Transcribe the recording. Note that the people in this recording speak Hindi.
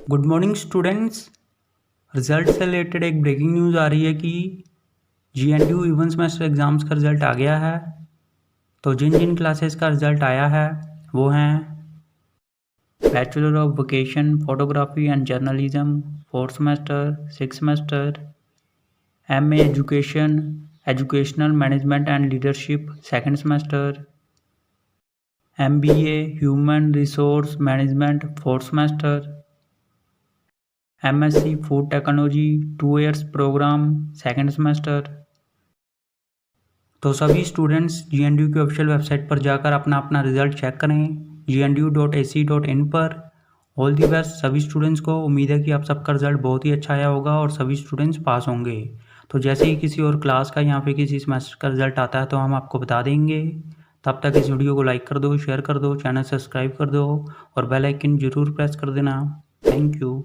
Good morning students. रिजल्ट से रिलेटेड एक ब्रेकिंग न्यूज़ आ रही है कि GNDU इवन सेमेस्टर एग्ज़ाम्स का रिज़ल्ट आ गया है। तो जिन जिन क्लासेस का रिज़ल्ट आया है वो हैं bachelor of vocation photography and journalism 4th semester, 6th semester, MA education educational management and leadership 2nd semester, MBA human resource management 4th semester, MSc food technology 2 years programme 2nd semester. तो सभी स्टूडेंट्स GNDU की ऑफिशियल वेबसाइट पर जाकर अपना अपना रिजल्ट चेक करें gnu.ac.in पर। ऑल दी बेस्ट सभी स्टूडेंट्स को। उम्मीद है कि आप सबका रिजल्ट बहुत ही अच्छा आया होगा और सभी स्टूडेंट्स पास होंगे। तो जैसे ही किसी और क्लास का या फिर किसी सेमेस्टर का रिजल्ट आता है तो हम आपको बता देंगे। तब तक इस वीडियो को लाइक कर दो, शेयर कर दो, चैनल सब्सक्राइब कर दो और बेल आइकन जरूर प्रेस कर देना। Thank you.